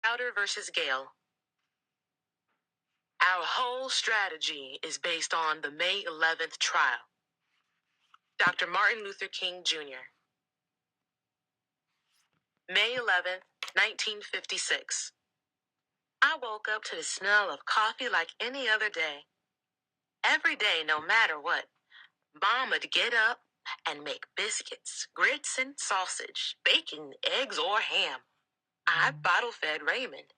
Browder versus Gayle. Our whole strategy is based on the May 11th trial. Dr. Martin Luther King Jr. May 11th, 1956. I woke up to the smell of coffee like any other day. Every day, no matter what, Mom would get up and make biscuits, grits, and sausage, bacon, eggs, or ham. I bottle-fed Raymond.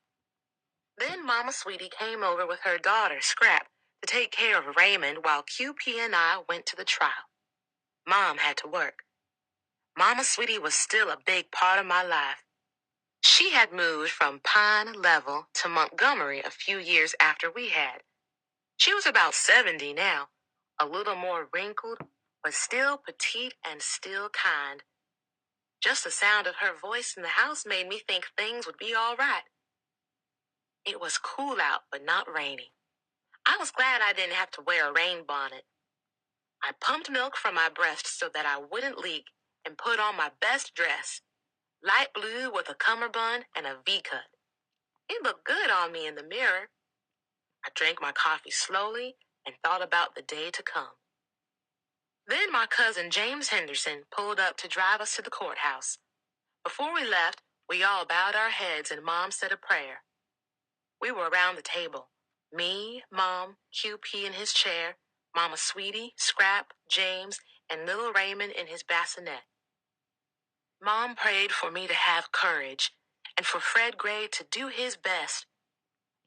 Then Mama Sweetie came over with her daughter, Scrap, to take care of Raymond while QP and I went to the trial. Mom had to work. Mama Sweetie was still a big part of my life. She had moved from Pine Level to Montgomery a few years after we had. She was about 70 now, a little more wrinkled, but still petite and still kind. Just the sound of her voice in the house made me think things would be all right. It was cool out, but not rainy. I was glad I didn't have to wear a rain bonnet. I pumped milk from my breast so that I wouldn't leak and put on my best dress, light blue with a cummerbund and a V-cut. It looked good on me in the mirror. I drank my coffee slowly and thought about the day to come. Then my cousin James Henderson pulled up to drive us to the courthouse. Before we left, we all bowed our heads and Mom said a prayer. We were around the table. Me, Mom, QP in his chair, Mama Sweetie, Scrap, James, and little Raymond in his bassinet. Mom prayed for me to have courage, and for Fred Gray to do his best,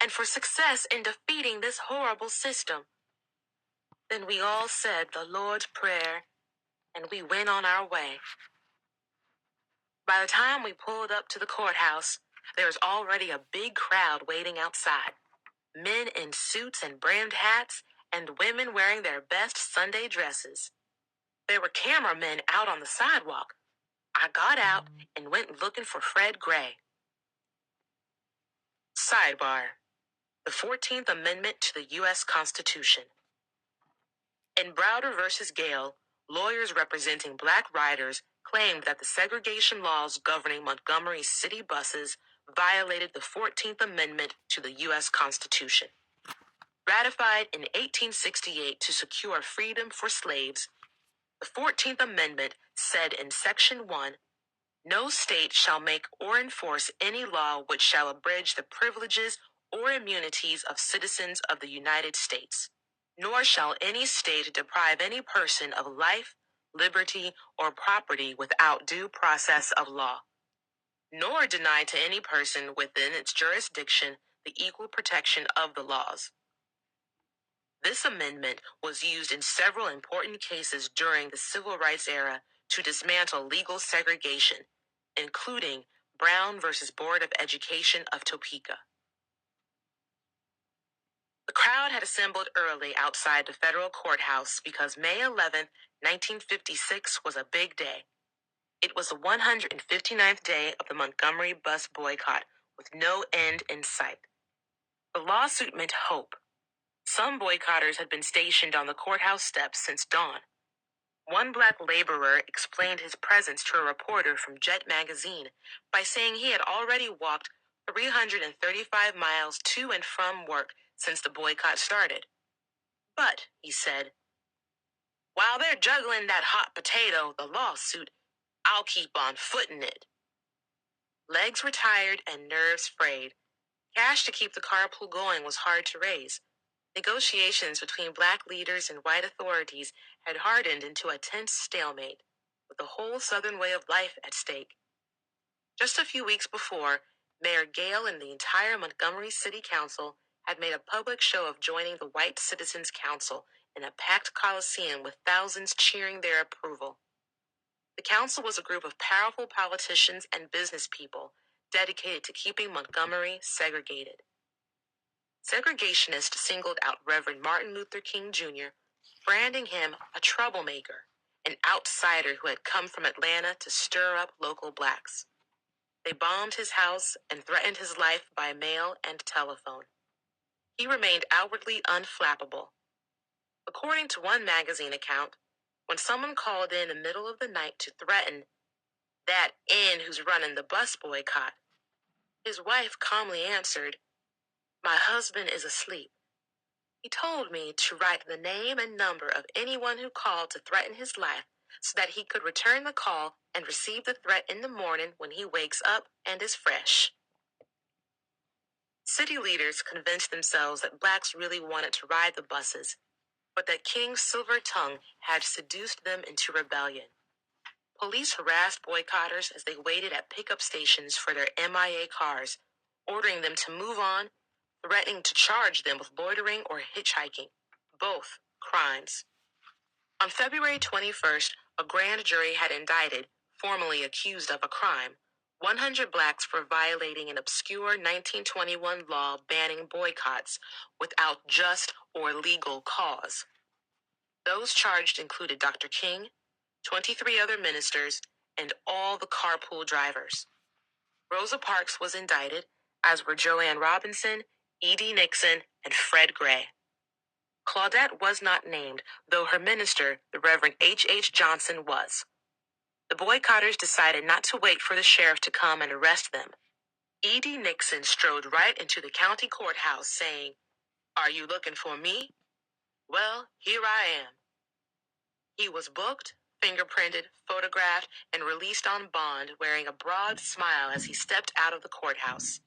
and for success in defeating this horrible system. Then we all said the Lord's Prayer, and we went on our way. By the time we pulled up to the courthouse, there was already a big crowd waiting outside. Men in suits and brimmed hats, and women wearing their best Sunday dresses. There were cameramen out on the sidewalk. I got out and went looking for Fred Gray. Sidebar: the 14th Amendment to the U.S. Constitution. In Browder versus Gayle, lawyers representing black riders claimed that the segregation laws governing Montgomery city buses violated the 14th Amendment to the U.S. Constitution. Ratified in 1868 to secure freedom for slaves, the 14th Amendment said in Section 1, "No state shall make or enforce any law which shall abridge the privileges or immunities of citizens of the United States, nor shall any state deprive any person of life, liberty, or property without due process of law, nor deny to any person within its jurisdiction the equal protection of the laws." This amendment was used in several important cases during the Civil Rights era to dismantle legal segregation, including Brown versus Board of Education of Topeka. The crowd had assembled early outside the federal courthouse because May 11, 1956 was a big day. It was the 159th day of the Montgomery bus boycott with no end in sight. The lawsuit meant hope. Some boycotters had been stationed on the courthouse steps since dawn. One black laborer explained his presence to a reporter from Jet magazine by saying he had already walked 335 miles to and from work since the boycott started. But, he said, while they're juggling that hot potato, the lawsuit, I'll keep on footing it. Legs were tired and nerves frayed. Cash to keep the carpool going was hard to raise. Negotiations between black leaders and white authorities had hardened into a tense stalemate, with the whole Southern way of life at stake. Just a few weeks before, Mayor Gayle and the entire Montgomery City Council had made a public show of joining the White Citizens Council in a packed coliseum with thousands cheering their approval. The council was a group of powerful politicians and business people dedicated to keeping Montgomery segregated. Segregationists singled out Reverend Martin Luther King Jr., branding him a troublemaker, an outsider who had come from Atlanta to stir up local blacks. They bombed his house and threatened his life by mail and telephone. He remained outwardly unflappable. According to one magazine account, when someone called in the middle of the night to threaten that N who's running the bus boycott, His wife calmly answered, "My husband is asleep. He told me to write the name and number of anyone who called to threaten his life so that he could return the call and receive the threat in the morning when he wakes up and is fresh." City leaders convinced themselves that blacks really wanted to ride the buses, but that King's silver tongue had seduced them into rebellion. Police harassed boycotters as they waited at pickup stations for their MIA cars, ordering them to move on, threatening to charge them with loitering or hitchhiking, both crimes. On February 21st, a grand jury had indicted, formally accused of a crime, 100 blacks for violating an obscure 1921 law banning boycotts without just or legal cause. Those charged included Dr. King, 23 other ministers, and all the carpool drivers. Rosa Parks was indicted, as were Joanne Robinson, E.D. Nixon, and Fred Gray. Claudette was not named, though her minister, the Reverend H. Johnson, was. The boycotters decided not to wait for the sheriff to come and arrest them. E.D. Nixon strode right into the county courthouse saying, "Are you looking for me? Well, here I am." He was booked, fingerprinted, photographed, and released on bond wearing a broad smile as he stepped out of the courthouse.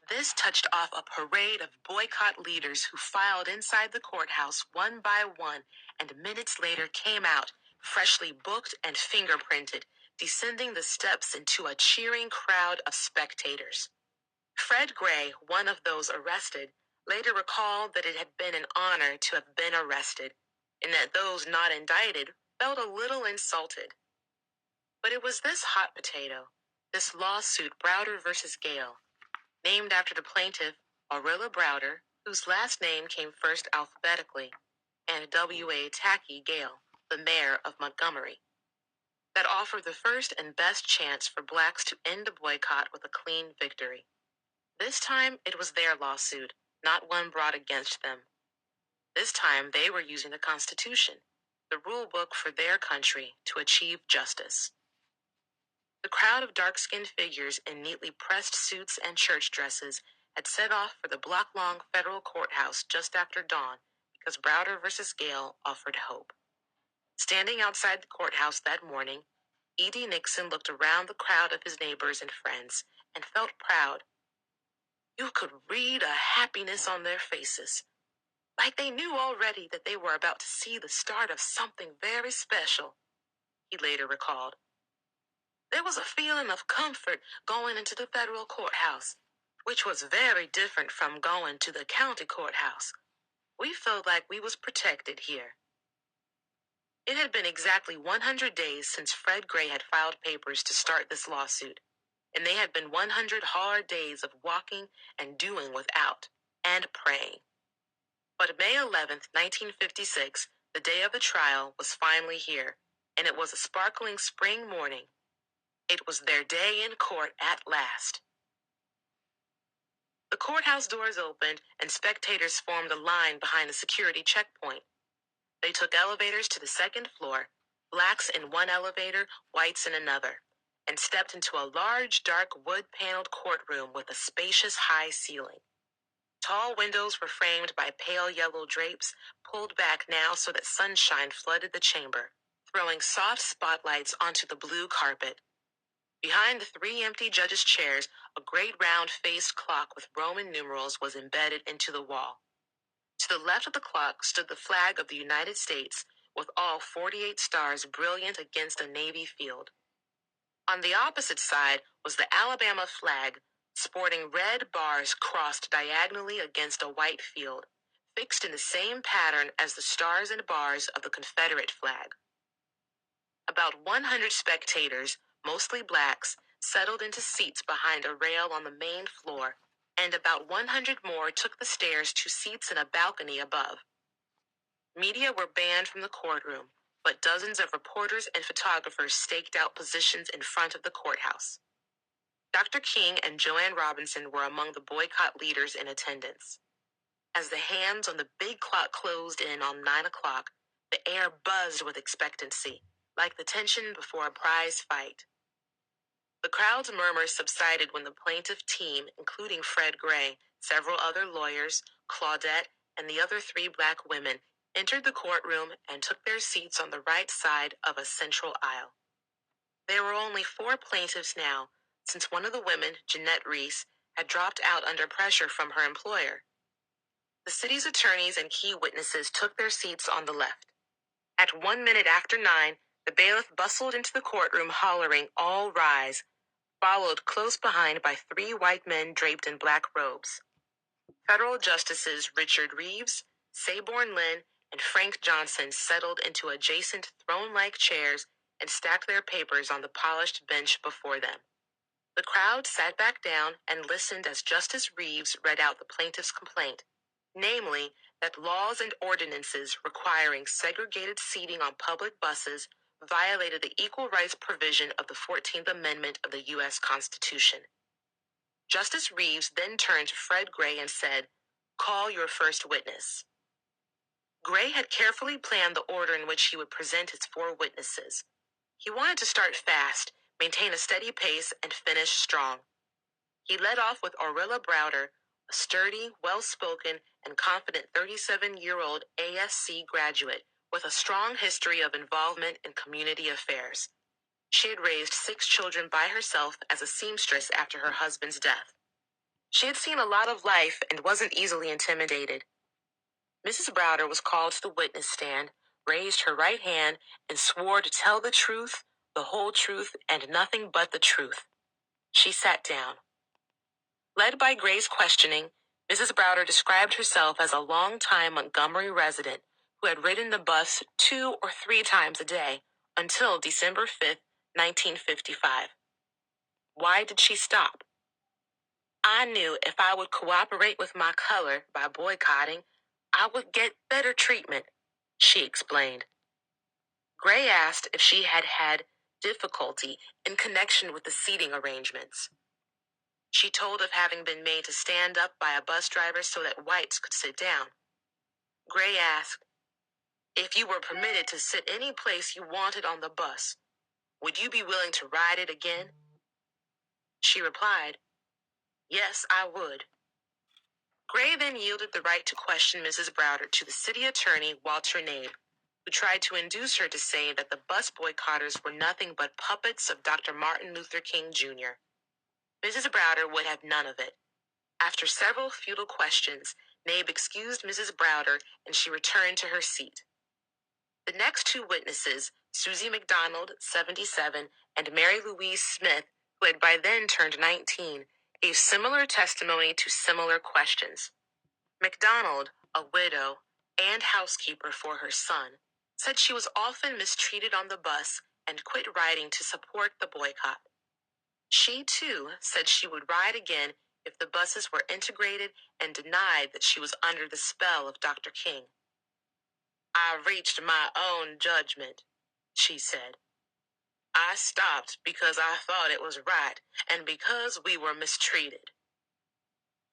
This touched off a parade of boycott leaders who filed inside the courthouse one by one and minutes later came out, freshly booked and fingerprinted, descending the steps into a cheering crowd of spectators. Fred Gray, one of those arrested, later recalled that it had been an honor to have been arrested, and that those not indicted felt a little insulted. But it was this hot potato, this lawsuit Browder versus Gayle, named after the plaintiff, Aurilla Browder, whose last name came first alphabetically, and W.A. Tacky Gayle, the mayor of Montgomery, that offered the first and best chance for blacks to end the boycott with a clean victory. This time, it was their lawsuit, not one brought against them. This time, they were using the Constitution, the rule book for their country, to achieve justice. The crowd of dark-skinned figures in neatly pressed suits and church dresses had set off for the block-long federal courthouse just after dawn because Browder versus Gayle offered hope. Standing outside the courthouse that morning, E.D. Nixon looked around the crowd of his neighbors and friends and felt proud. You could read a happiness on their faces, like they knew already that they were about to see the start of something very special, he later recalled. There was a feeling of comfort going into the federal courthouse, which was very different from going to the county courthouse. We felt like we was protected here. It had been exactly 100 days since Fred Gray had filed papers to start this lawsuit, and they had been 100 hard days of walking and doing without, and praying. But May 11th, 1956, the day of the trial, was finally here, and it was a sparkling spring morning. It was their day in court at last. The courthouse doors opened, and spectators formed a line behind the security checkpoint. They took elevators to the second floor, blacks in one elevator, whites in another, and stepped into a large, dark, wood-paneled courtroom with a spacious, high ceiling. Tall windows were framed by pale yellow drapes, pulled back now so that sunshine flooded the chamber, throwing soft spotlights onto the blue carpet. Behind the 3 empty judges' chairs, a great round-faced clock with Roman numerals was embedded into the wall. To the left of the clock stood the flag of the United States, with all 48 stars brilliant against a navy field. On the opposite side was the Alabama flag, sporting red bars crossed diagonally against a white field, fixed in the same pattern as the stars and bars of the Confederate flag. About 100 spectators, mostly blacks, settled into seats behind a rail on the main floor, and about 100 more took the stairs to seats in a balcony above. Media were banned from the courtroom, but dozens of reporters and photographers staked out positions in front of the courthouse. Dr. King and Joanne Robinson were among the boycott leaders in attendance. As the hands on the big clock closed in on 9 o'clock, the air buzzed with expectancy, like the tension before a prize fight. The crowd's murmurs subsided when the plaintiff team, including Fred Gray, several other lawyers, Claudette, and the other three black women, entered the courtroom and took their seats on the right side of a central aisle. There were only four plaintiffs now, since one of the women, Jeanette Reese, had dropped out under pressure from her employer. The city's attorneys and key witnesses took their seats on the left. At 1 minute after 9, the bailiff bustled into the courtroom hollering, "All rise," followed close behind by three white men draped in black robes. Federal Justices Richard Reeves, Saborn Lynn, and Frank Johnson settled into adjacent throne-like chairs and stacked their papers on the polished bench before them. The crowd sat back down and listened as Justice Reeves read out the plaintiff's complaint, namely, that laws and ordinances requiring segregated seating on public buses violated the equal rights provision of the 14th Amendment of the U.S. Constitution. Justice Reeves then turned to Fred Gray and said, "Call your first witness." Gray had carefully planned the order in which he would present his four witnesses. He wanted to start fast, maintain a steady pace, and finish strong. He led off with Orilla Browder, a sturdy, well-spoken, and confident 37-year-old ASC graduate with a strong history of involvement in community affairs. She had raised 6 children by herself as a seamstress after her husband's death. She had seen a lot of life and wasn't easily intimidated. Mrs. Browder was called to the witness stand, raised her right hand, and swore to tell the truth, the whole truth, and nothing but the truth. She sat down. Led by Gray's questioning, Mrs. Browder described herself as a long-time Montgomery resident who had ridden the bus 2 or 3 times a day until December 5th, 1955. Why did she stop? "I knew if I would cooperate with my color by boycotting, I would get better treatment," she explained. Gray asked if she had had difficulty in connection with the seating arrangements. She told of having been made to stand up by a bus driver so that whites could sit down. Gray asked, "If you were permitted to sit any place you wanted on the bus, would you be willing to ride it again?" She replied, "Yes, I would." Gray then yielded the right to question Mrs. Browder to the city attorney, Walter Nabe, who tried to induce her to say that the bus boycotters were nothing but puppets of Dr. Martin Luther King Jr. Mrs. Browder would have none of it. After several futile questions, Nabe excused Mrs. Browder and she returned to her seat. The next 2 witnesses, Susie McDonald, 77, and Mary Louise Smith, who had by then turned 19, gave similar testimony to similar questions. McDonald, a widow and housekeeper for her son, said she was often mistreated on the bus and quit riding to support the boycott. She, too, said she would ride again if the buses were integrated and denied that she was under the spell of Dr. King. "I reached my own judgment," she said. "I stopped because I thought it was right and because we were mistreated."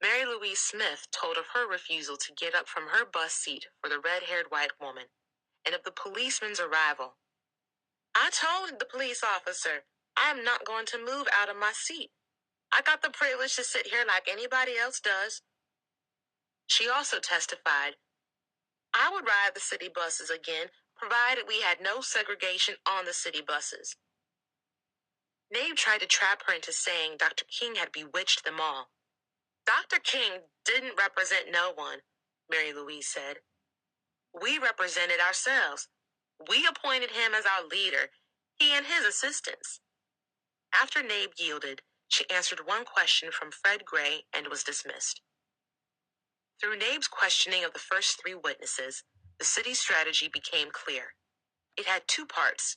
Mary Louise Smith told of her refusal to get up from her bus seat for the red-haired white woman and of the policeman's arrival. "I told the police officer, I am not going to move out of my seat. I got the privilege to sit here like anybody else does." She also testified, "I would ride the city buses again, provided we had no segregation on the city buses." Nabe tried to trap her into saying Dr. King had bewitched them all. "Dr. King didn't represent no one," Mary Louise said. "We represented ourselves. We appointed him as our leader, he and his assistants." After Nabe yielded, she answered one question from Fred Gray and was dismissed. Through Nabe's questioning of the first 3 witnesses, the city's strategy became clear. It had 2 parts.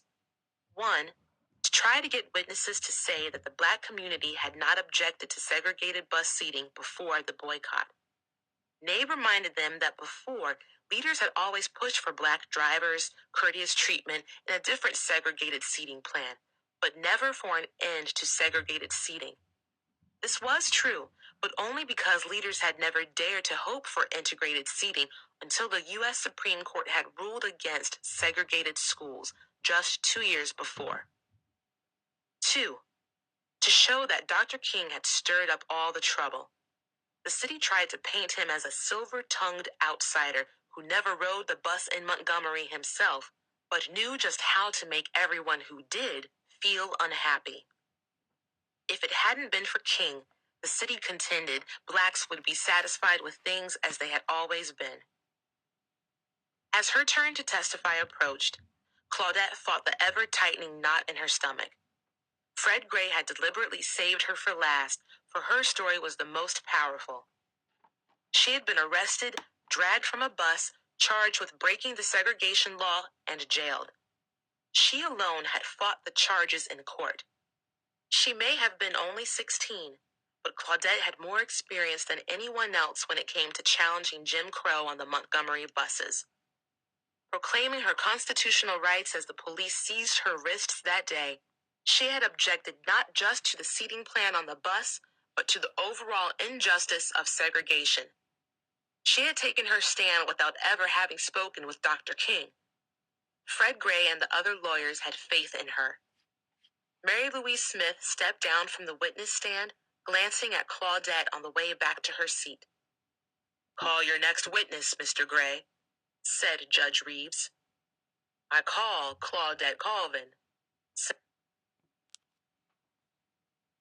1, to try to get witnesses to say that the black community had not objected to segregated bus seating before the boycott. Nabe reminded them that before, leaders had always pushed for black drivers, courteous treatment, and a different segregated seating plan, but never for an end to segregated seating. This was true, but only because leaders had never dared to hope for integrated seating until the U.S. Supreme Court had ruled against segregated schools just 2 years before. 2, to To show that Dr. King had stirred up all the trouble, the city tried to paint him as a silver-tongued outsider who never rode the bus in Montgomery himself, but knew just how to make everyone who did feel unhappy. If it hadn't been for King, the city contended blacks would be satisfied with things as they had always been. As her turn to testify approached, Claudette fought the ever-tightening knot in her stomach. Fred Gray had deliberately saved her for last, for her story was the most powerful. She had been arrested, dragged from a bus, charged with breaking the segregation law, and jailed. She alone had fought the charges in court. She may have been only 16, but Claudette had more experience than anyone else when it came to challenging Jim Crow on the Montgomery buses. Proclaiming her constitutional rights as the police seized her wrists that day, she had objected not just to the seating plan on the bus, but to the overall injustice of segregation. She had taken her stand without ever having spoken with Dr. King. Fred Gray and the other lawyers had faith in her. Mary Louise Smith stepped down from the witness stand, glancing at Claudette on the way back to her seat. "Call your next witness, Mr. Gray," said Judge Reeves. "I call Claudette Colvin," said